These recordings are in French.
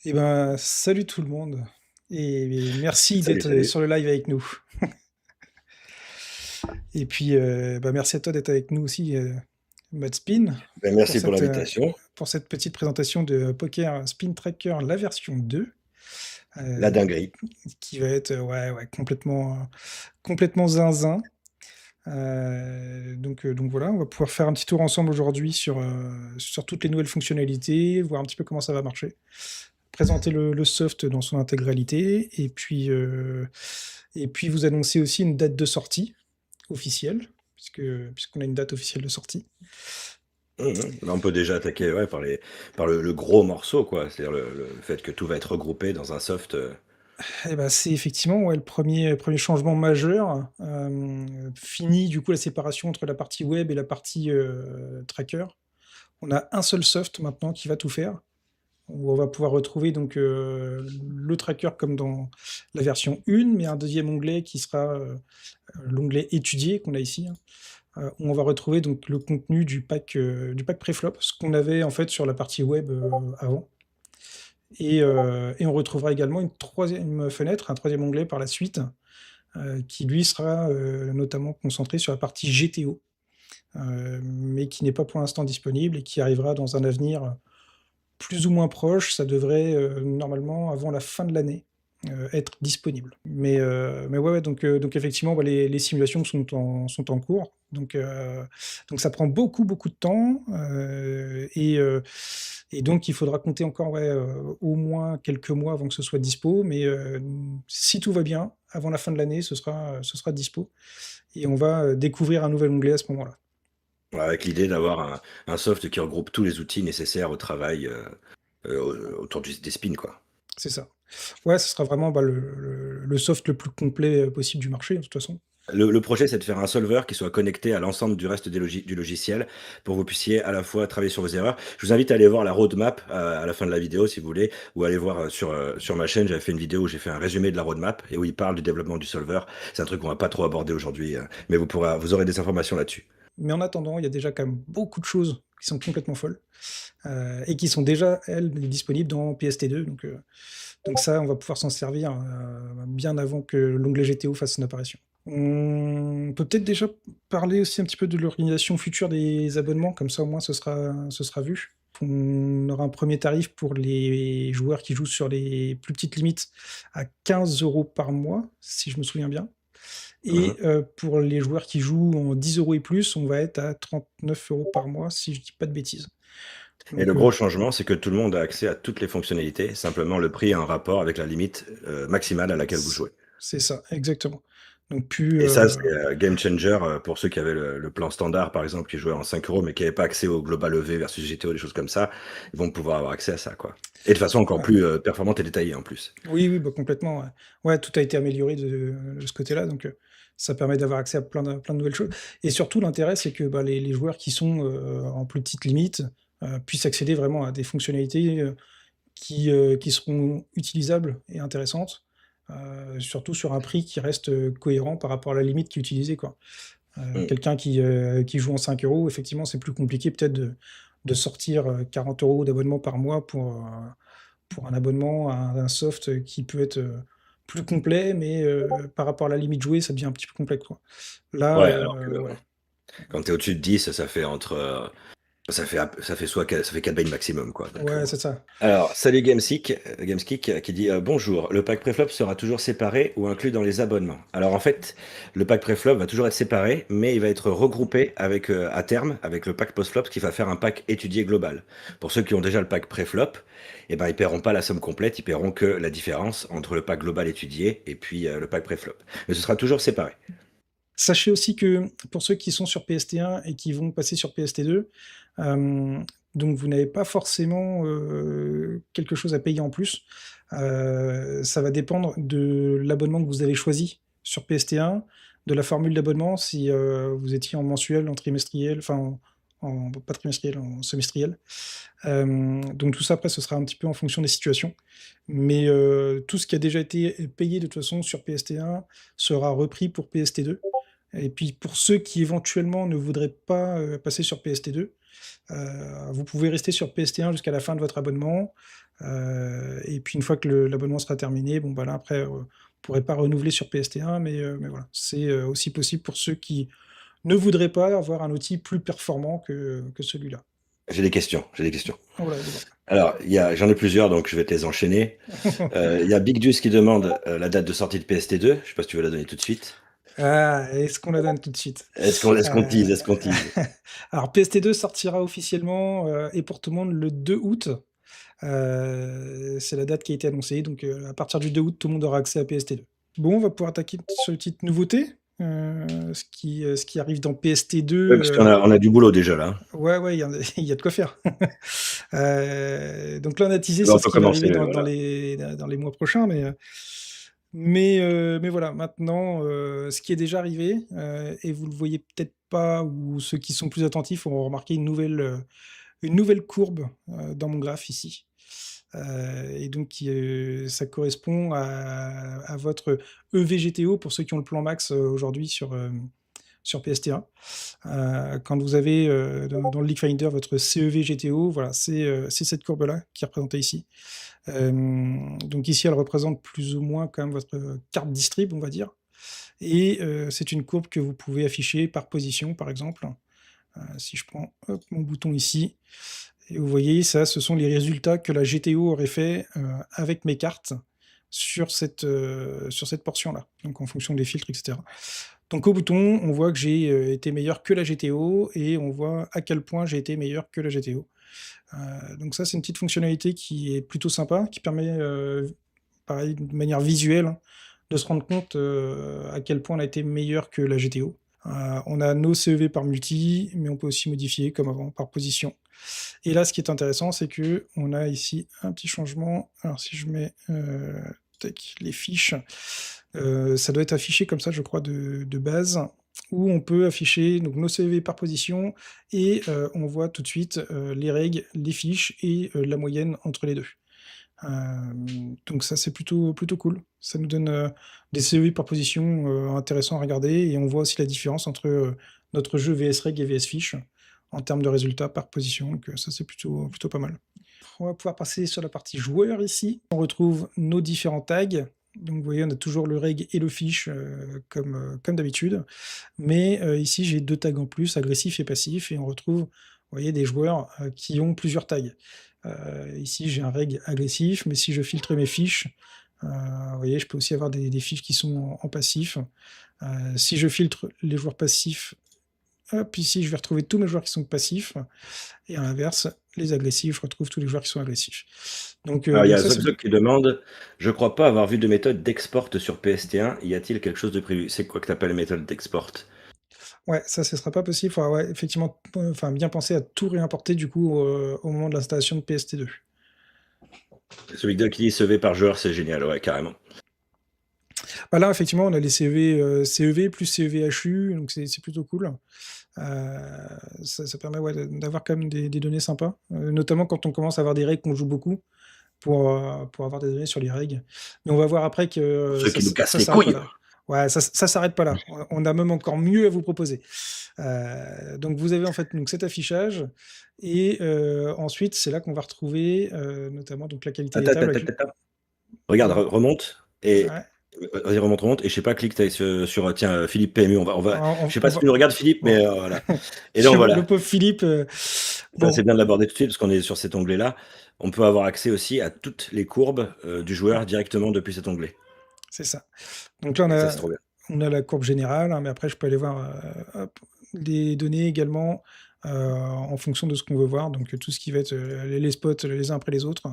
Eh ben, salut tout le monde et merci Salut, d'être, salut. sur le live avec nous. Et puis, bah, merci à toi d'être avec nous aussi, Mad Spin, Ben, pour merci pour cette, l'invitation. petite présentation de Poker Spin Tracker, la version 2, La heu, dinguerie. qui va être, ouais, ouais, complètement zinzin. Donc voilà, on va pouvoir faire un petit tour ensemble aujourd'hui sur toutes les nouvelles fonctionnalités, voir un petit peu comment ça va marcher. Présenter le soft dans son intégralité et puis vous annoncer aussi une date de sortie officielle, puisqu'on a une date officielle de sortie. Là, on peut déjà attaquer, ouais, par le gros morceau, quoi. C'est-à-dire le fait que tout va être regroupé dans un soft, Et bah, c'est effectivement, ouais, le premier changement majeur, fini du coup la séparation entre la partie web et la partie, tracker. On a un seul soft maintenant qui va tout faire, où on va pouvoir retrouver donc, le tracker comme dans la version 1, mais un deuxième onglet qui sera, l'onglet étudier qu'on a ici, hein. Où on va retrouver donc le contenu du pack préflop, ce qu'on avait en fait sur la partie web, avant et on retrouvera également une troisième fenêtre, un troisième onglet par la suite, qui lui sera, notamment concentré sur la partie GTO, mais qui n'est pas pour l'instant disponible et qui arrivera dans un avenir plus ou moins proche. Ça devrait, normalement avant la fin de l'année, être disponible. Mais ouais, ouais, donc effectivement, bah, les simulations sont en cours. Donc ça prend beaucoup, beaucoup de temps, et donc il faudra compter encore, ouais, au moins quelques mois avant que ce soit dispo. Mais, si tout va bien, avant la fin de l'année, ce sera dispo et on va, découvrir un nouvel onglet à ce moment-là. avec l'idée d'avoir un soft qui regroupe tous les outils nécessaires au travail, autour des spins, quoi. C'est ça. Ouais, ce sera vraiment, bah, le soft le plus complet, possible du marché, de toute façon. Le projet, c'est de faire un solver qui soit connecté à l'ensemble du reste du logiciel pour que vous puissiez à la fois travailler sur vos erreurs. Je vous invite à aller voir la roadmap à la fin de la vidéo si vous voulez, ou aller voir sur ma chaîne, j'avais fait une vidéo où j'ai fait un résumé de la roadmap et où il parle du développement du solver. C'est un truc qu'on va pas trop aborder aujourd'hui, mais vous aurez des informations là-dessus. Mais en attendant, il y a déjà quand même beaucoup de choses qui sont complètement folles, et qui sont déjà, elles, disponibles dans PST2. Donc ça, on va pouvoir s'en servir, bien avant que l'onglet GTO fasse son apparition. On peut peut-être déjà parler aussi un petit peu de l'organisation future des abonnements, comme ça au moins ce sera vu. On aura un premier tarif pour les joueurs qui jouent sur les plus petites limites à 15 € par mois, si je me souviens bien. Et Mmh. pour les joueurs qui jouent en 10 € et plus, on va être à 39 € par mois, si je dis pas de bêtises. Et le Donc, gros changement, c'est que tout le monde a accès à toutes les fonctionnalités, simplement le prix est en rapport avec la limite, maximale à laquelle vous c jouez. c'est ça, exactement. Donc plus, Et ça, c'est, game changer, pour ceux qui avaient le plan standard, par exemple, qui jouaient en 5 € mais qui n'avaient pas accès au Global EV versus GTO, des choses comme ça. Ils vont pouvoir avoir accès à ça, quoi. Et de façon encore ouais. plus, performante et détaillée, en plus. Oui, oui, bah, complètement, ouais. Ouais, tout a été amélioré de ce côté-là, donc ça permet d'avoir accès à plein de nouvelles choses et surtout l'intérêt, c'est que, bah, les joueurs qui sont, en plus petite limite, puissent accéder vraiment à des fonctionnalités, qui seront utilisables et intéressantes, surtout sur un prix qui reste, cohérent par rapport à la limite qui est utilisée, quoi. Mmh. Quelqu'un qui joue en 5 €, effectivement, c'est plus compliqué peut-être de sortir, 40 € d'abonnement par mois pour un abonnement à un soft qui peut être, plus complet, mais par rapport à la limite jouée, ça devient un petit peu complexe, quoi. Là, Ouais, alors que ouais. quand tu es au-dessus de 10, ça fait ça fait soit ça fait 4 bains maximum, quoi, donc Ouais, bon. c'est ça. Alors, salut Gameskick qui dit bonjour. Le pack préflop sera toujours séparé ou inclus dans les abonnements. Alors en fait, le pack préflop va toujours être séparé, mais il va être regroupé avec à terme avec le pack postflop, ce qui va faire un pack étudié global. Pour ceux qui ont déjà le pack préflop, eh ben ils paieront pas la somme complète, ils paieront que la différence entre le pack global étudié et puis le pack préflop. Mais ce sera toujours séparé. Sachez aussi que pour ceux qui sont sur PST1 et qui vont passer sur PST2, hem, donc vous n'avez pas forcément, quelque chose à payer en plus. Ça va dépendre de l'abonnement que vous avez choisi sur PST1, de la formule d'abonnement si, vous étiez en mensuel, en trimestriel, enfin en pas trimestriel, en semestriel. Donc tout ça après ce sera un petit peu en fonction des situations. Mais, tout ce qui a déjà été payé de toute façon sur PST1 sera repris pour PST2. Et puis pour ceux qui éventuellement ne voudraient pas, passer sur PST2, Vous pouvez rester sur PST1 jusqu'à la fin de votre abonnement. Et puis une fois que l'abonnement sera terminé, bon, bah là, après, vous pourrez pas renouveler sur PST1, mais voilà. C'est aussi possible pour ceux qui ne voudraient pas avoir un outil plus performant que celui-là. J'ai des questions, j'ai des questions. Ah, voilà, dis-moi. Alors, j'en ai plusieurs, donc je vais te les enchaîner. Il y a Big Juice qui demande la date de sortie de PST2. Je sais pas si tu veux la donner tout de suite. Ah, est-ce qu'on la donne tout de suite? Est-ce qu'on tease? Euh, Est-ce qu'on tease? alors, PST2 sortira officiellement et pour tout le monde le 2 août. C'est la date qui a été annoncée, donc à partir du 2 août, tout le monde aura accès à PST2. Bon, on va pouvoir attaquer sur une petite nouveauté, ce qui arrive dans PST2. Ouais, parce qu'on a du boulot déjà là. Ouais, il y a de quoi faire. Donc là, on a teasé Là, on sur ce peut qui va arriver commencer, dans voilà. les mois prochains, mais voilà, maintenant, ce qui est déjà arrivé, et vous le voyez peut-être pas, ou ceux qui sont plus attentifs auront remarqué une nouvelle courbe dans mon graphe ici. Et donc, ça correspond à votre EVGTO pour ceux qui ont le plan max aujourd'hui sur PST1. Quand vous avez dans le League Finder votre CEV-GTO, voilà, c'est cette courbe-là qui est représentée ici. Donc ici, elle représente plus ou moins quand même votre carte distrib, on va dire. Et c'est une courbe que vous pouvez afficher par position, par exemple. Si je prends hop, mon bouton ici, et vous voyez, ça, ce sont les résultats que la GTO aurait fait avec mes cartes sur cette portion-là, donc en fonction des filtres, etc. Donc au bouton, on voit que j'ai été meilleur que la GTO, et on voit à quel point j'ai été meilleur que la GTO. Donc ça, c'est une petite fonctionnalité qui est plutôt sympa, qui permet, pareil, de manière visuelle, hein, de se rendre compte à quel point on a été meilleur que la GTO. On a nos CEV par multi, mais on peut aussi modifier, comme avant, par position. Et là, ce qui est intéressant, c'est que on a ici un petit changement. Alors si je mets les fiches, ça doit être affiché comme ça, je crois, de base, où on peut afficher donc, nos CV par position, et on voit tout de suite les règles, les fiches et la moyenne entre les deux. Donc ça, c'est plutôt cool. Ça nous donne des CEV par position intéressants à regarder, et on voit aussi la différence entre notre jeu VS Reg et VS Fiche en termes de résultats par position. Donc ça, c'est plutôt pas mal. On va pouvoir passer sur la partie joueur ici. On retrouve nos différents tags. Donc vous voyez, on a toujours le reg et le fiche comme d'habitude. Mais ici, j'ai 2 tags en plus, agressif et passif, et on retrouve, vous voyez, des joueurs qui ont plusieurs tags. Ici, j'ai un reg agressif, mais si je filtre mes fiches, vous voyez, je peux aussi avoir des fiches qui sont en passif. Si je filtre les joueurs passifs, hop, ici, je vais retrouver tous mes joueurs qui sont passifs, et à l'inverse, les agressifs, je retrouve tous les joueurs qui sont agressifs. Donc, Alors, il y donc a ça, c'est Zogzog qui demande: je crois pas avoir vu de méthode d'export sur PST1. Y a-t-il quelque chose de prévu? C'est quoi que tu appelles méthode d'export? ouais, ça, ce sera pas possible. Il faudra, ouais, effectivement, enfin, bien penser à tout réimporter du coup au moment de l'installation de PST2. Celui qui dit CV par joueur, c'est génial, ouais, carrément. Bah là, effectivement, on a les CEV plus CEV-HU, donc c'est plutôt cool. Ça permet, ouais, d'avoir quand même des données sympas, notamment quand on commence à avoir des règles qu'on joue beaucoup, pour avoir des données sur les règles. Mais on va voir après que Pour ceux qui nous cassent ça les s'arrête pas couilles. là. Ouais, ça s'arrête pas là. On a même encore mieux à vous proposer. Donc vous avez en fait donc cet affichage, et ensuite c'est là qu'on va retrouver notamment donc la qualité des Attends, tables attends, avec attends, attends. Regarde, ouais, remonte et ouais. vas-y, remonte, et je sais pas, clique sur tiens, Philippe PMU. Je sais pas On si va tu nous regardes, Philippe, mais bon. voilà. Et donc Le voilà, pauvre Philippe, ça c'est bon, bien de l'aborder tout de suite parce qu'on est sur cet onglet-là. On peut avoir accès aussi à toutes les courbes du ouais, joueur directement depuis cet onglet. c'est ça. Donc là Et ça, c'est trop bien. on a la courbe générale, hein, mais après je peux aller voir hop, les données également en fonction de ce qu'on veut voir. Donc tout ce qui va être les spots les uns après les autres.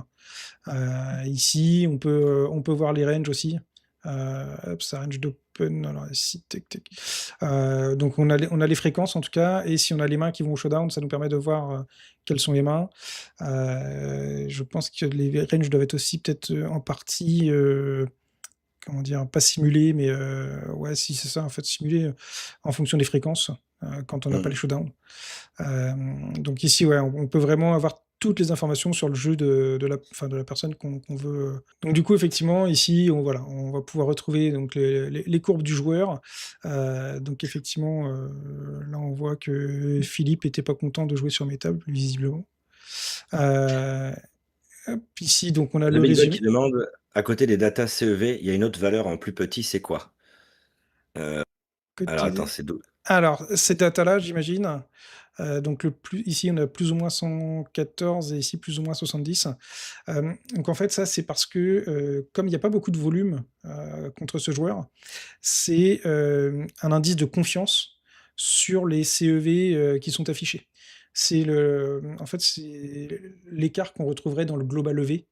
Ici, on peut voir les ranges aussi. Hop, ça range d'open. Alors ici, donc on a les fréquences en tout cas, et si on a les mains qui vont au showdown, ça nous permet de voir quelles sont les mains. Je pense que les ranges doivent être aussi peut-être en partie comment dire? Pas simulé, mais ouais, si, c'est ça, en fait, simulé, en fonction des fréquences, quand on n'a pas Mmh. les showdowns. Donc ici, ouais, on peut vraiment avoir toutes les informations sur le jeu de la personne qu'on veut. Donc du coup, effectivement, ici, voilà, on va pouvoir retrouver donc les courbes du joueur. Donc effectivement, là, on voit que Philippe était pas content de jouer sur mes tables, visiblement. Euh, Hop, ici, donc on a The le Big Duck qui résumé. demande, à côté des datas CEV, il y a une autre valeur en plus petit, c'est quoi? Euh, alors Côté attends, des- c'est d'où? Alors, ces datas-là, j'imagine. Donc ici, on a plus ou moins 114 et ici plus ou moins 70. Donc en fait, ça, c'est parce que comme il n'y a pas beaucoup de volume contre ce joueur, c'est un indice de confiance sur les CEV qui sont affichés. En fait, c'est l'écart qu'on retrouverait dans le global EV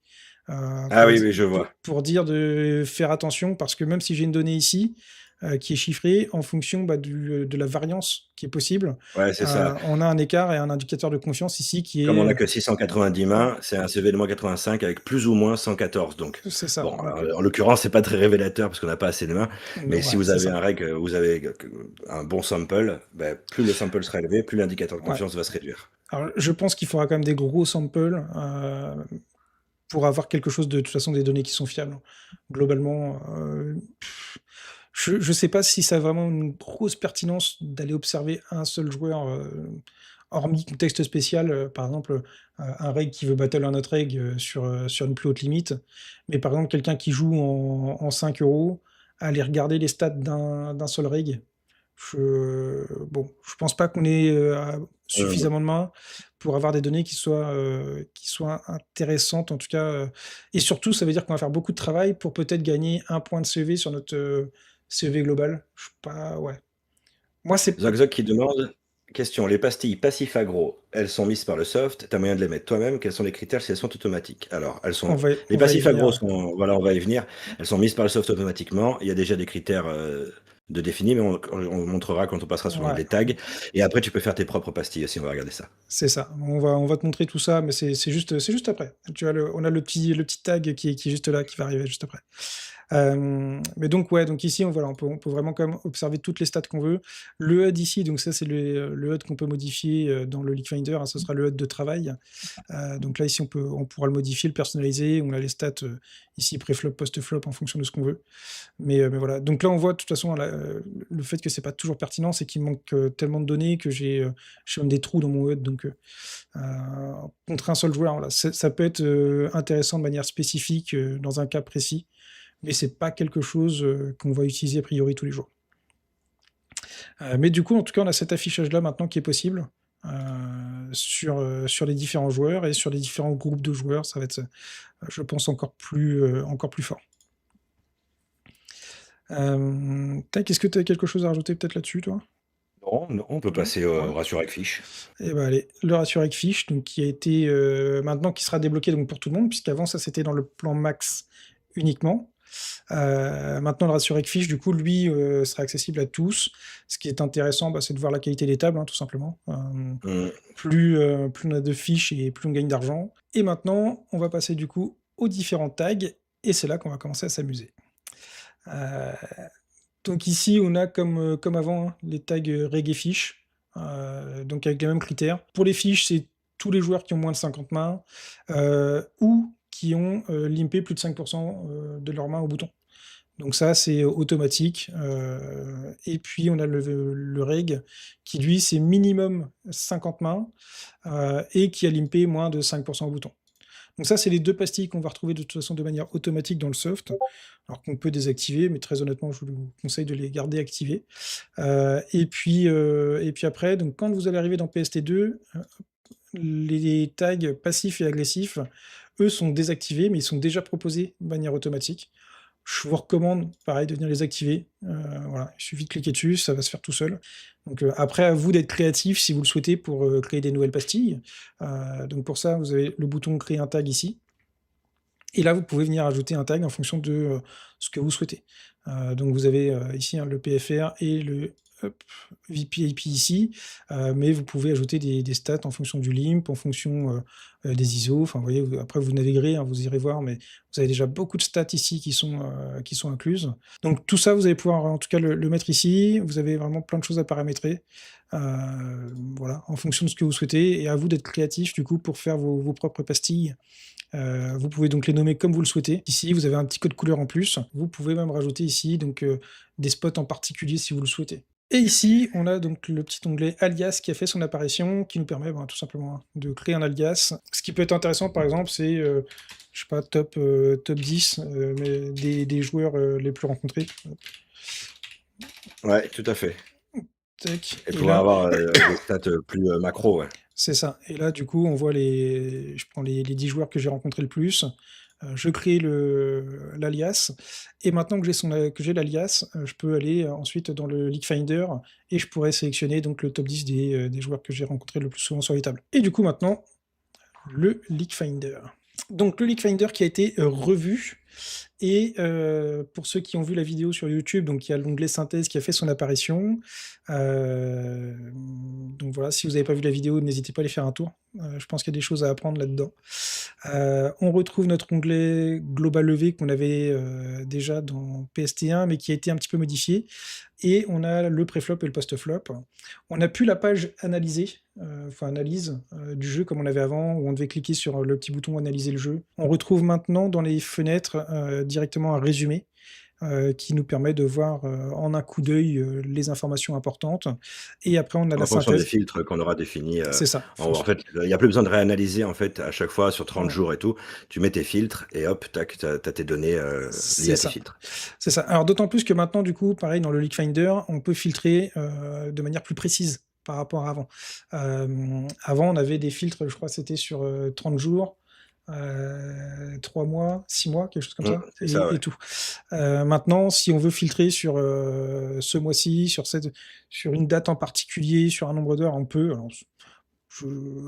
Ah oui, oui, je vois. pour dire de faire attention parce que même si j'ai une donnée ici qui est chiffrée en fonction de la variance qui est possible, Ouais, c'est ça. on a un écart et un indicateur de confiance ici qui Comme on est a que 690 mains, c'est un CV de moins 85 avec plus ou moins 114. Donc, c'est ça. bon, en l'occurrence, c'est pas très révélateur parce qu'on n'a pas assez de mains. Mais si Ouais, vous c'est avez ça. un reg, vous avez un bon sample, ben, plus le sample sera élevé, plus l'indicateur de Ouais. confiance va se réduire. Alors, je pense qu'il faudra quand même des gros samples pour avoir quelque chose de toute façon des données qui sont fiables. Globalement, je ne sais pas si ça a vraiment une grosse pertinence d'aller observer un seul joueur, hormis contexte spécial, par exemple, un reg qui veut battle un autre reg sur une plus haute limite. Mais par exemple, quelqu'un qui joue en 5 euros, aller regarder les stats d'un seul reg, bon, je pense pas qu'on ait Hum. suffisamment de mains pour avoir des données qui soient intéressantes, en tout cas. Et surtout, ça veut dire qu'on va faire beaucoup de travail pour peut-être gagner un point de CV sur notre CV global. Je sais pas, ouais. Moi, c'est. Zog Zog qui demande, question, les pastilles passif agro, elles sont mises par le soft, t'as moyen de les mettre toi-même, quels sont les critères si elles sont automatiques? Alors, les On va y passifs agro venir. sont, voilà, on va y venir, elles sont mises par le soft automatiquement, il y a déjà des critères de définis, mais on montrera quand on passera sur Ouais, l'onglet tag, et après tu peux faire tes propres pastilles aussi, on va regarder ça. c'est ça. On va te montrer tout ça, mais c'est juste après. Tu vois, on a le petit tag qui est juste là, qui va arriver juste après. Mais donc, ouais, donc ici, voilà, on peut vraiment quand même observer toutes les stats qu'on veut. Le HUD ici, donc ça, c'est le HUD qu'on peut modifier dans le League Finder, hein, ce sera le HUD de travail. Donc là, ici, on pourra le modifier, le personnaliser. On a les stats ici, pré-flop, post-flop, en fonction de ce qu'on veut. Mais voilà. Donc là, on voit de toute façon le fait que c'est pas toujours pertinent, c'est qu'il manque tellement de données que j'ai même des trous dans mon HUD. Donc, contre un seul joueur, voilà. Ça peut être intéressant de manière spécifique dans un cas précis, mais c'est pas quelque chose qu'on va utiliser a priori tous les jours. Mais du coup, en tout cas, on a cet affichage-là maintenant qui est possible sur les différents joueurs et sur les différents groupes de joueurs. Ça va être, je pense, encore plus fort. Est-ce que tu as quelque chose à rajouter peut-être là-dessus, toi? Non, non, on peut Non. passer Ouais. au ratio avec fiche. Et ben allez, le ratio avec fiche, donc qui a été maintenant qui sera débloqué donc pour tout le monde, puisqu'avant ça c'était dans le plan max uniquement. Maintenant le ratio avec fiche, du coup, lui sera accessible à tous. Ce qui est intéressant, bah, c'est de voir la qualité des tables, hein, tout simplement. Hum. Plus on a de fiches et plus on gagne d'argent. Et maintenant, on va passer du coup aux différents tags, et c'est là qu'on va commencer à s'amuser. Euh, donc ici, on a comme avant hein, les tags reg et fiches, donc avec les mêmes critères. Pour les fiches, c'est tous les joueurs qui ont moins de 50 mains ou qui ont limpé plus de 5% de leurs mains au bouton. Donc ça, c'est automatique. Et puis, on a le reg qui, lui, c'est minimum 50 mains et qui a limpé moins de 5% au bouton. Donc ça, c'est les deux pastilles qu'on va retrouver de toute façon de manière automatique dans le soft, alors qu'on peut désactiver, mais très honnêtement, je vous conseille de les garder activés. Et puis après, donc quand vous allez arriver dans PST2, les tags passifs et agressifs, eux, sont désactivés, mais ils sont déjà proposés de manière automatique. Je vous recommande, pareil, de venir les activer. Voilà, il suffit de cliquer dessus, ça va se faire tout seul. Donc après, à vous d'être créatif si vous le souhaitez pour créer des nouvelles pastilles. Donc pour ça, vous avez le bouton créer un tag ici. Et là, vous pouvez venir ajouter un tag en fonction de ce que vous souhaitez. Donc vous avez ici hein, le PFR et hop, VPIP ici, mais vous pouvez ajouter des stats en fonction du limp, en fonction des ISO. Enfin, vous voyez, après vous naviguerez, hein, vous irez voir, mais vous avez déjà beaucoup de stats ici qui sont incluses. Donc tout ça, vous allez pouvoir en tout cas le mettre ici. Vous avez vraiment plein de choses à paramétrer. Voilà, en fonction de ce que vous souhaitez, et à vous d'être créatif du coup pour faire vos propres pastilles. Vous pouvez donc les nommer comme vous le souhaitez. Ici, vous avez un petit code couleur en plus. Vous pouvez même rajouter ici donc des spots en particulier si vous le souhaitez. Et ici, on a donc le petit onglet alias qui a fait son apparition, qui nous permet tout simplement de créer un alias. Ce qui peut être intéressant, par exemple, c'est, je sais pas, top 10 mais des joueurs les plus rencontrés. Ouais, tout à fait. Tac. Et Et pouvoir là, avoir des stats plus macro, ouais. c'est ça. Et là, du coup, on voit je prends les 10 joueurs que j'ai rencontrés le plus, je crée l'alias, et maintenant que j'ai l'alias, je peux aller ensuite dans le League Finder, et je pourrais sélectionner donc le top 10 des joueurs que j'ai rencontrés le plus souvent sur les tables. Et du coup, maintenant, le League Finder. Donc le League Finder qui a été revu, et pour ceux qui ont vu la vidéo sur YouTube, donc il y a l'onglet synthèse qui a fait son apparition. Donc voilà, si vous n'avez pas vu la vidéo, n'hésitez pas à aller faire un tour. Je pense qu'il y a des choses à apprendre là-dedans. On retrouve notre onglet Global EV qu'on avait déjà dans PST1, mais qui a été un petit peu modifié. Et on a le préflop et le post-flop. On n'a plus la page analyser, enfin analyse du jeu comme on avait avant, où on devait cliquer sur le petit bouton analyser le jeu. On retrouve maintenant dans les fenêtres directement un résumé qui nous permet de voir en un coup d'œil les informations importantes. Et après, on a la En fonction des synthèse. filtres qu'on aura définis, C'est ça. en fait, il y a plus besoin de réanalyser, en fait, à chaque fois sur 30 jours et tout. Tu mets tes filtres et hop, tac, tu as tes données, liées C'est à tes ça. filtres. C'est ça. Alors d'autant plus que maintenant, du coup, pareil, dans le League Finder, on peut filtrer de manière plus précise par rapport à avant. Avant, on avait des filtres, je crois que c'était sur 30 jours, 3 mois, 6 mois, quelque chose comme ça, C'est ça, ouais. et tout. Maintenant, si on veut filtrer sur ce mois-ci, sur une date en particulier, sur un nombre d'heures, on peut. Alors,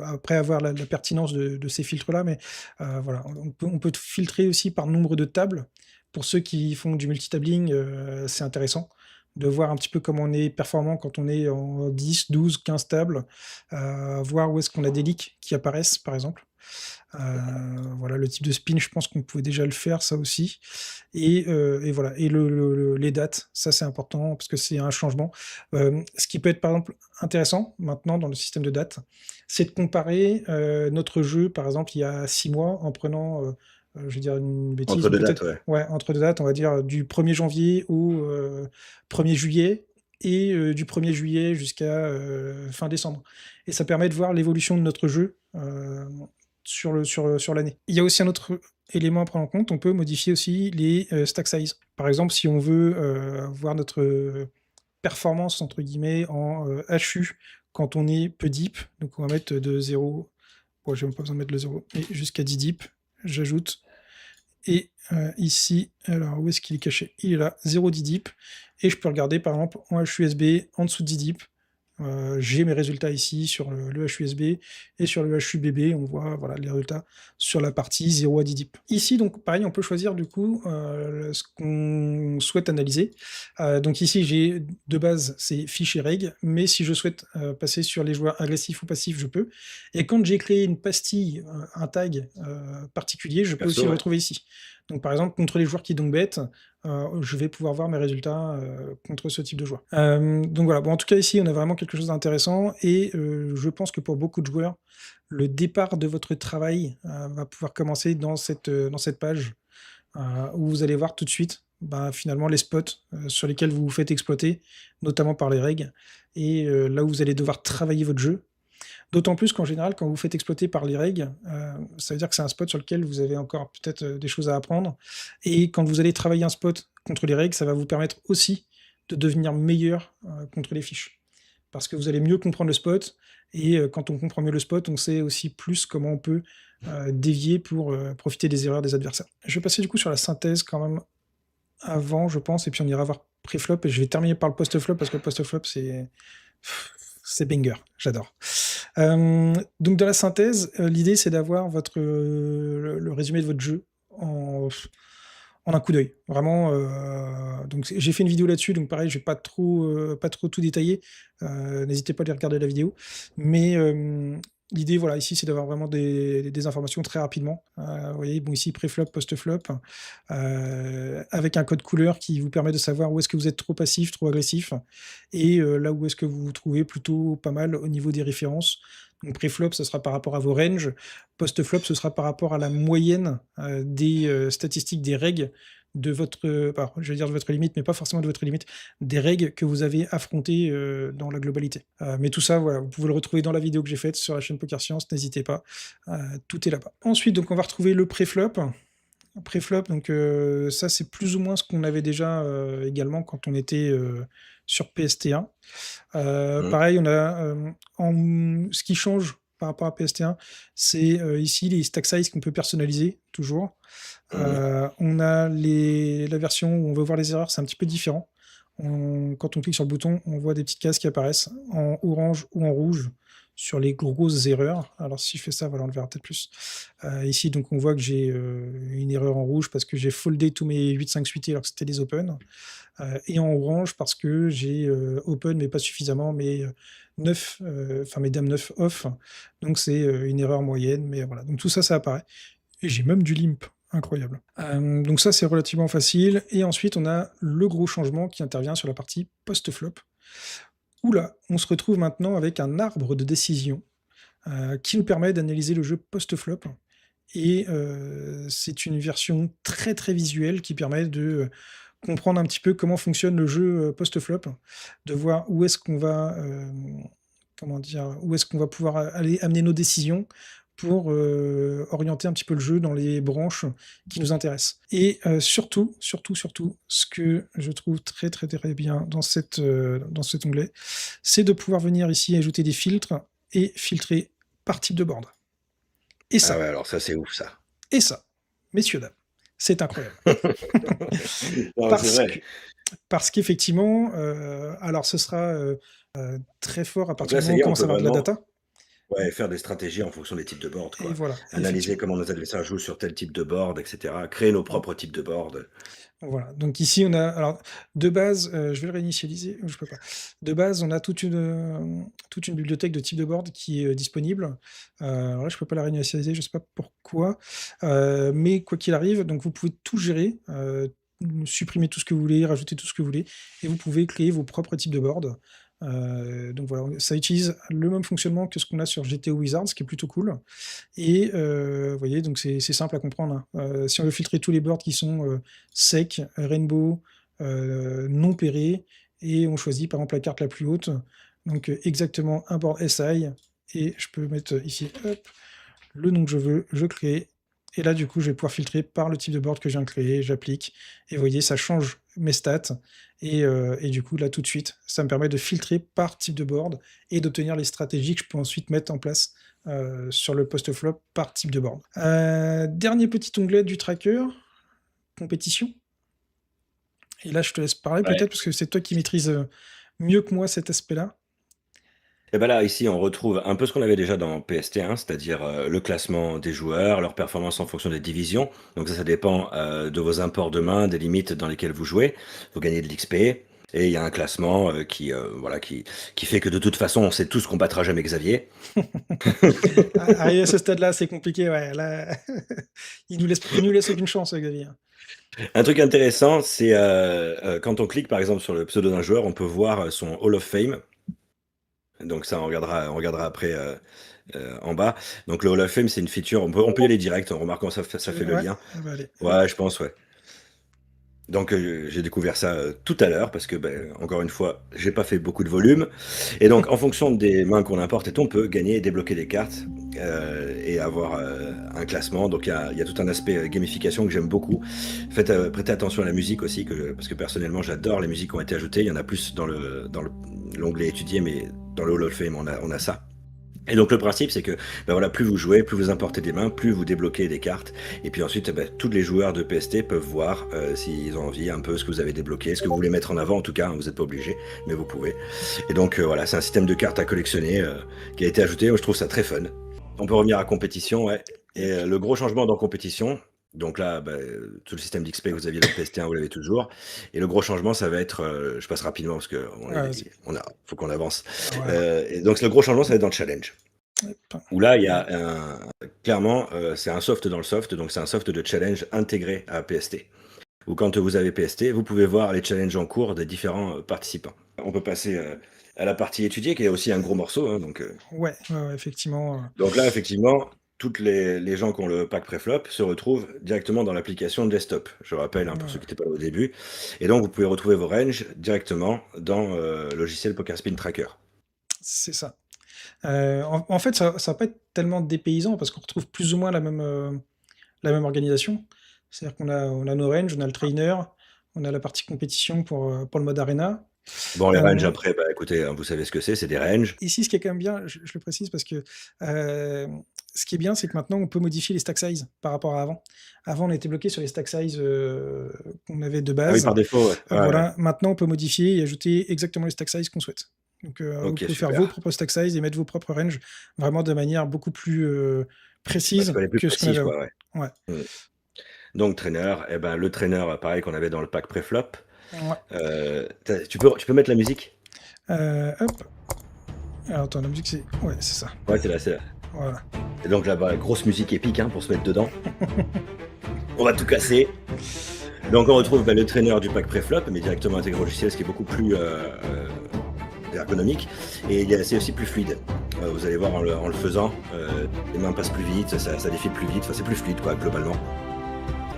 après avoir la pertinence de ces filtres-là, mais voilà, on peut filtrer aussi par nombre de tables. Pour ceux qui font du multitabling, c'est intéressant de voir un petit peu comment on est performant quand on est en 10, 12, 15 tables, voir où est-ce qu'on a des leaks qui apparaissent, par exemple. Voilà, le type de spin, je pense qu'on pouvait déjà le faire, ça aussi. Et voilà, et les dates, ça c'est important parce que c'est un changement. Ce qui peut être par exemple intéressant maintenant dans le système de dates, c'est de comparer notre jeu, par exemple, il y a 6 mois, en prenant, je vais dire une bêtise, Entre mais 2 dates, peut-être, ouais. ouais, entre deux dates, on va dire du 1er janvier au 1er juillet, et du 1er juillet jusqu'à fin décembre. Et ça permet de voir l'évolution de notre jeu sur l'année. Il y a aussi un autre élément à prendre en compte, on peut modifier aussi les stack size. Par exemple, si on veut voir notre performance entre guillemets en HU quand on est peu deep, donc on va mettre de 0, bon, j'ai même pas besoin de mettre le 0, mais jusqu'à 10 deep, j'ajoute. Et ici, alors où est-ce qu'il est caché? Il est là, 0,10 deep, et je peux regarder par exemple en HUSB en dessous de 10 deep. J'ai mes résultats ici sur le HUSB, et sur le HUBB, on voit voilà, les résultats sur la partie 0 à 10 deep. Ici, donc pareil, on peut choisir du coup ce qu'on souhaite analyser. Donc ici, j'ai de base, c'est fiches et règles, mais si je souhaite passer sur les joueurs agressifs ou passifs, je peux. Et quand j'ai créé une pastille, un tag particulier, je peux aussi Perso, le ouais. retrouver ici. Donc par exemple, contre les joueurs qui donc bêtent, je vais pouvoir voir mes résultats contre ce type de joueur. Donc voilà, bon, en tout cas ici on a vraiment quelque chose d'intéressant, et je pense que pour beaucoup de joueurs, le départ de votre travail va pouvoir commencer dans cette page, où vous allez voir tout de suite finalement les spots sur lesquels vous vous faites exploiter, notamment par les règles, et là où vous allez devoir travailler votre jeu. D'autant plus qu'en général, quand vous faites exploiter par les règles, ça veut dire que c'est un spot sur lequel vous avez encore peut-être des choses à apprendre. Et quand vous allez travailler un spot contre les règles, ça va vous permettre aussi de devenir meilleur contre les fiches. Parce que vous allez mieux comprendre le spot, et quand on comprend mieux le spot, on sait aussi plus comment on peut dévier pour profiter des erreurs des adversaires. Je vais passer du coup sur la synthèse quand même avant, je pense, et puis on ira voir pré-flop, et je vais terminer par le post-flop, parce que le post-flop, c'est banger, j'adore. Donc dans la synthèse, l'idée c'est d'avoir le résumé de votre jeu en un coup d'œil. Vraiment, donc j'ai fait une vidéo là-dessus, donc pareil, je vais pas trop tout détailler. N'hésitez pas à aller regarder la vidéo. Mais, l'idée, voilà, ici, c'est d'avoir vraiment des informations très rapidement. Vous voyez, bon, ici, préflop, post-flop, avec un code couleur qui vous permet de savoir où est-ce que vous êtes trop passif, trop agressif, et là où est-ce que vous vous trouvez plutôt pas mal au niveau des références. Donc préflop, ce sera par rapport à vos ranges. Post-flop, ce sera par rapport à la moyenne, des, statistiques des règles de votre, alors je vais dire de votre limite, mais pas forcément de votre limite, des règles que vous avez affrontées, dans la globalité. Mais tout ça, voilà, vous pouvez le retrouver dans la vidéo que j'ai faite sur la chaîne Poker Science, n'hésitez pas, tout est là-bas. Ensuite, donc on va retrouver le préflop. Préflop, donc ça, c'est plus ou moins ce qu'on avait déjà, également quand on était, sur PST1. Mmh. Pareil, on a, ce qui change par rapport à PST1, c'est, ici les stack size qu'on peut personnaliser, toujours. Mmh. On a la version où on veut voir les erreurs, c'est un petit peu différent. Quand on clique sur le bouton, on voit des petites cases qui apparaissent en orange ou en rouge sur les grosses erreurs. Alors si je fais ça, voilà, on le verra peut-être plus. Ici, donc on voit que j'ai, une erreur en rouge parce que j'ai foldé tous mes 8-5 suités alors que c'était des open. Et en orange parce que j'ai, open mais pas suffisamment, mes, 9, enfin mes dames 9 off. Donc c'est, une erreur moyenne, mais voilà. Donc tout ça, ça apparaît. Et j'ai même du limp, incroyable. Donc ça, c'est relativement facile. Et ensuite, on a le gros changement qui intervient sur la partie post-flop, où là, on se retrouve maintenant avec un arbre de décision, qui nous permet d'analyser le jeu post-flop. Et c'est une version très, très visuelle qui permet de comprendre un petit peu comment fonctionne le jeu, post-flop, de voir où est-ce qu'on va, comment dire? Où est-ce qu'on va pouvoir aller amener nos décisions pour, orienter un petit peu le jeu dans les branches qui nous intéressent. Et surtout, ce que je trouve très, très, très bien dans cet onglet, c'est de pouvoir venir ici ajouter des filtres et filtrer par type de board. Et Ah ça ouais, alors ça, c'est ouf ça. et ça, messieurs, dames, c'est incroyable. Non, c'est Parce vrai. que parce qu'effectivement, alors ce sera, très fort à Donc partir là, du ça moment où y on est, on commence peut à avoir de la vraiment, data. ouais, faire des stratégies en fonction des types de board, Et quoi. voilà, Analyser effectivement. comment nos adversaires jouent sur tel type de board, et cetera. Créer nos propres types de board. Voilà, donc ici on a alors de base, je vais le réinitialiser, je peux pas. De base, on a toute une bibliothèque de types de board qui est, disponible. Alors là, je peux pas la réinitialiser, je sais pas pourquoi, mais quoi qu'il arrive, donc vous pouvez tout gérer, supprimer tout ce que vous voulez, rajouter tout ce que vous voulez et vous pouvez créer vos propres types de board. Donc voilà, ça utilise le même fonctionnement que ce qu'on a sur GTO Wizard, ce qui est plutôt cool. Et vous voyez, donc c'est simple à comprendre, hein. Si on veut filtrer tous les boards qui sont, secs, rainbow, non pairés et on choisit par exemple la carte la plus haute, donc exactement un board SI et je peux mettre ici, hop, le nom que je veux, je crée et là du coup je vais pouvoir filtrer par le type de board que je viens de créer, j'applique et vous voyez ça change mes stats et du coup là tout de suite, ça me permet de filtrer par type de board et d'obtenir les stratégies que je peux ensuite mettre en place, sur le post-flop par type de board. Dernier petit onglet du tracker, compétition et là je te laisse parler Ouais. peut-être parce que c'est toi qui maîtrises, mieux que moi cet aspect-là. Et ben là, ici, on retrouve un peu ce qu'on avait déjà dans PST1, c'est-à-dire, le classement des joueurs, leur performance en fonction des divisions. Donc ça dépend, de vos imports de main, des limites dans lesquelles vous jouez. Vous gagnez de l'XP et il y a un classement, voilà, qui fait que de toute façon, on sait tous qu'on battra jamais Xavier. Arrivé à ce stade-là, c'est compliqué, ouais, là, il nous laisse aucune chance, Xavier. Un truc intéressant, c'est, quand on clique, par exemple, sur le pseudo d'un joueur, on peut voir, son Hall of Fame. Donc ça, on regardera après, en bas. Donc le Hall of Fame, c'est une feature, on peut y aller direct en remarquant ça Tu fait veux le ouais? lien. Ah bah, allez, hop. Ouais, je pense, ouais. Donc j'ai découvert ça, tout à l'heure parce que, encore une fois, j'ai pas fait beaucoup de volume et donc en fonction des mains qu'on importe et tout, on peut gagner et débloquer des cartes, et avoir, un classement. Donc il y a tout un aspect, gamification que j'aime beaucoup. Prêtez attention à la musique aussi parce que personnellement, j'adore les musiques qui ont été ajoutées. Il y en a plus dans l'onglet étudié, mais dans le Hall of Fame, on a ça. Et donc le principe, c'est que voilà, plus vous jouez, plus vous importez des mains, plus vous débloquez des cartes. Et puis ensuite, tous les joueurs de PST peuvent voir, s'ils ont envie, un peu ce que vous avez débloqué, ce que vous voulez mettre en avant en tout cas, hein, vous n'êtes pas obligé, mais vous pouvez. Et donc voilà, c'est un système de cartes à collectionner, qui a été ajouté, je trouve ça très fun. On peut revenir à compétition, ouais. Et Et le gros changement dans compétition, Donc là, tout le système d'XP que vous aviez dans le PST1, vous l'avez toujours. Et le gros changement, ça va être, je passe rapidement parce que Ouais, vas-y. faut qu'on avance. Voilà. Et donc le gros changement, ça va être dans le challenge. Hop. Où là, il y a clairement, c'est un soft dans le soft, donc c'est un soft de challenge intégré à PST. Où quand vous avez PST, vous pouvez voir les challenges en cours des différents participants. On peut passer à la partie étudiée, qui est aussi un gros morceau. Hein, Ouais, ouais, ouais, effectivement. donc là, effectivement, toutes les gens qui ont le pack préflop se retrouvent directement dans l'application desktop. Je rappelle, hein, pour ceux qui n'étaient pas là au début. Et donc, vous pouvez retrouver vos ranges directement dans le logiciel PokerSpin Tracker. C'est ça. En fait, ça va pas être tellement dépaysant parce qu'on retrouve plus ou moins la même organisation. C'est-à-dire qu'on a nos ranges, on a le trainer, on a la partie compétition pour le mode arena. Bon, les ranges, Hem, après, écoutez, hein, vous savez ce que c'est des ranges. Ici, ce qui est quand même bien, je le précise parce que, ce qui est bien, c'est que maintenant on peut modifier les stack size par rapport à avant. Avant, on était bloqué sur les stack size, qu'on avait de Ah oui, base. par défaut, ouais. Ouais, ouais. Voilà, maintenant on peut modifier et ajouter exactement les stack size qu'on souhaite. Donc, vous Ok, pouvez faire vos super. propres stack size et mettre vos propres ranges, vraiment de manière beaucoup plus, Tu précise peux aller plus que ce qu'on avait précis, avant. quoi, ouais. Ouais, Mm. Donc, trainer, le trainer, pareil qu'on avait dans le pack préflop. ouais. Tu peux mettre la musique? Hop. Alors attends, la musique c'est ouais, c'est ça. Ouais, c'est là. Voilà. Et donc là, grosse musique épique, hein, pour se mettre dedans. On va tout casser. Donc on retrouve le trainer du pack préflop, mais directement intégré au logiciel, ce qui est beaucoup plus ergonomique. Et c'est aussi plus fluide. Vous allez voir en le faisant, les mains passent plus vite, ça défile plus vite, enfin c'est plus fluide quoi, globalement.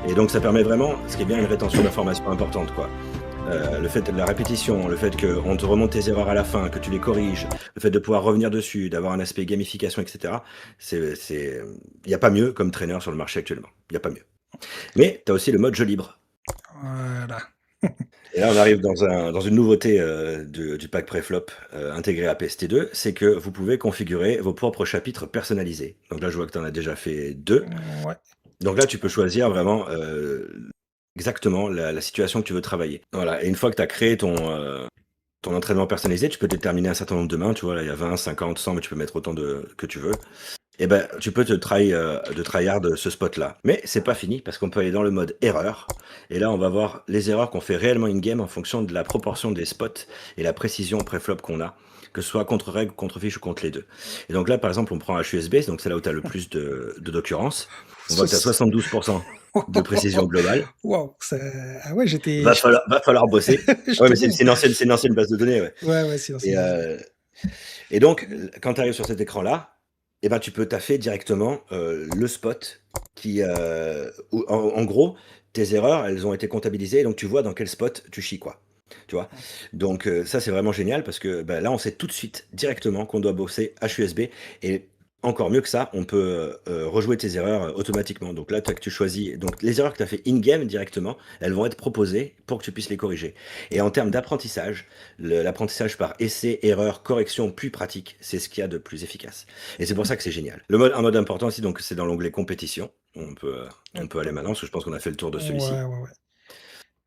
Et donc ça permet vraiment, ce qui est bien, une rétention d'informations importante, quoi. Le fait de la répétition, le fait qu'on te remonte tes erreurs à la fin, que tu les corriges, le fait de pouvoir revenir dessus, d'avoir un aspect gamification, etc. Il n'y a pas mieux comme trainer sur le marché actuellement. Il n'y a pas mieux. Mais tu as aussi le mode jeu libre. Voilà. Et là, on arrive dans une nouveauté du pack préflop intégré à PST2, c'est que vous pouvez configurer vos propres chapitres personnalisés. Donc là, je vois que tu en as déjà fait 2. Ouais. Donc là, tu peux choisir vraiment exactement la situation que tu veux travailler. Voilà. Et une fois que tu as créé ton entraînement personnalisé, tu peux déterminer un certain nombre de mains. Tu vois, là, il y a 20, 50, 100, mais tu peux mettre autant que tu veux. Et tu peux de tryhard ce spot-là. Mais c'est pas fini parce qu'on peut aller dans le mode erreur. Et là, on va voir les erreurs qu'on fait réellement in-game en fonction de la proportion des spots et la précision préflop qu'on a, que ce soit contre règle, contre fiche ou contre les deux. Et donc là, par exemple, on prend HUSB, donc c'est là où tu as le plus d'occurrences. On voit que tu as 72% de précision globale. Waouh, ça ah ouais, Va falloir bosser. Ouais, mais j'étais c'est bon. c'est une ancienne base de données, ouais. Ouais, ouais, c'est Et, l'ancienne base. euh, et donc, quand tu arrives sur cet écran-là, tu peux taffer directement le spot en gros, tes erreurs, elles ont été comptabilisées, donc tu vois dans quel spot tu chies, quoi. Tu vois? Donc, ça, c'est vraiment génial parce que là, on sait tout de suite, directement, qu'on doit bosser HUSB et encore mieux que ça, on peut rejouer tes erreurs automatiquement. Donc là, tu choisis. Donc, les erreurs que tu as fait in-game directement, elles vont être proposées pour que tu puisses les corriger. Et en termes d'apprentissage, l'apprentissage par essai, erreur, correction, puis pratique, c'est ce qu'il y a de plus efficace. Et c'est pour ça que c'est génial. Un mode important aussi, donc c'est dans l'onglet compétition. On peut aller Hop. maintenant, parce que je pense qu'on a fait le tour de Ouais, celui-ci. ouais, ouais.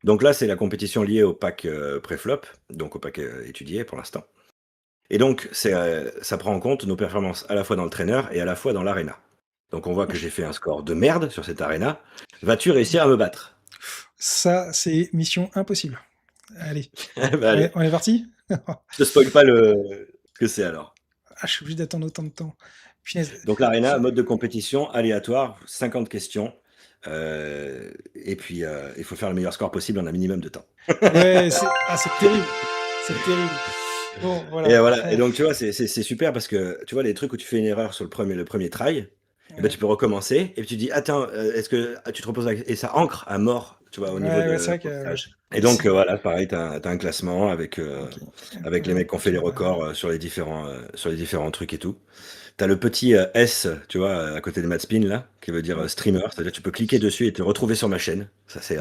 Donc là, c'est la compétition liée au pack préflop, donc au pack étudié pour l'instant. Et donc, ça prend en compte nos performances à la fois dans le trainer et à la fois dans l'arena. Donc on voit que j'ai fait un score de merde sur cette arena. Vas-tu réussir à me battre? Ça, c'est mission impossible. Allez, Allez, on est parti? je te spoil pas ce que c'est alors. Ah, je suis obligé d'attendre autant de temps. Punaise. Donc l'arena, C'est mode de compétition aléatoire, 50 questions. Et puis, il faut faire le meilleur score possible en un minimum de temps. ouais, c'est terrible. C'est terrible. Bon, Et voilà. voilà. Et donc, tu vois, c'est super parce que, tu vois, les trucs où tu fais une erreur sur le premier try, tu peux recommencer. Et puis tu dis, attends, est-ce que tu te reposes et ça ancre à mort, tu vois, au niveau Ouais, ouais, c'est de vrai que l'apprentissage. Et donc, si voilà, pareil, tu as un classement OK. avec les mecs qui ont fait les records sur les différents trucs et tout. T'as le petit S, tu vois, à côté des Matspin, là, qui veut dire streamer. C'est-à-dire que tu peux cliquer dessus et te retrouver sur ma chaîne. Ça, c'est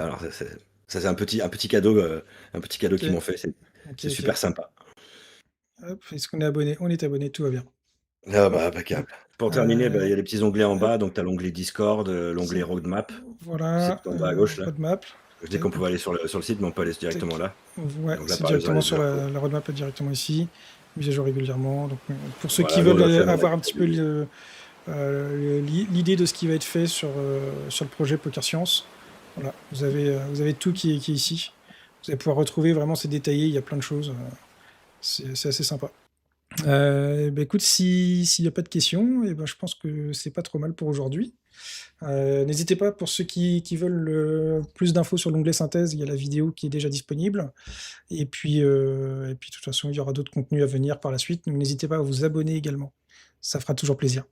un petit cadeau qu'ils OK, m'ont fait. C'est OK, c'est OK. super sympa. Hop, est-ce qu'on est abonné? On est abonné, tout va bien. Ah bah, impeccable. Pour terminer, il y Heu, a les petits onglets en hop, bas. Donc, tu as l'onglet Discord, l'onglet c'est Roadmap. C'est voilà, tout en bas à gauche, là. roadmap. Je dis Tac, qu'on pouvait aller sur le site, mais on peut aller directement tac. là. Ouais, Donc là, c'est pareil, vous aurez directement des sur infos. la roadmap directement ici. Mise à jour régulièrement. Donc, pour ceux qui Voilà, nous, on veulent, a fait avoir un petit peu l'idée de ce qui va être fait sur le projet Poker Science. Voilà, vous avez tout qui est ici. Vous allez pouvoir retrouver vraiment, c'est détaillé, il y a plein de choses. C'est assez sympa. Écoute, s'il n'y a pas de questions, et ben, je pense que c'est pas trop mal pour aujourd'hui. N'hésitez pas, pour ceux qui veulent plus d'infos sur l'onglet synthèse, il y a la vidéo qui est déjà disponible. Et puis de toute façon, il y aura d'autres contenus à venir par la suite. Donc n'hésitez pas à vous abonner également. Ça fera toujours plaisir.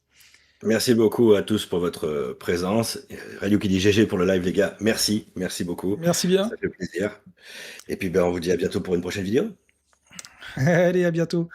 Merci beaucoup à tous pour votre présence. Radio qui dit GG pour le live, les gars. Merci, merci beaucoup. Merci Ça bien. fait plaisir. Et puis, ben, on vous dit à bientôt pour une prochaine vidéo. Allez, à bientôt.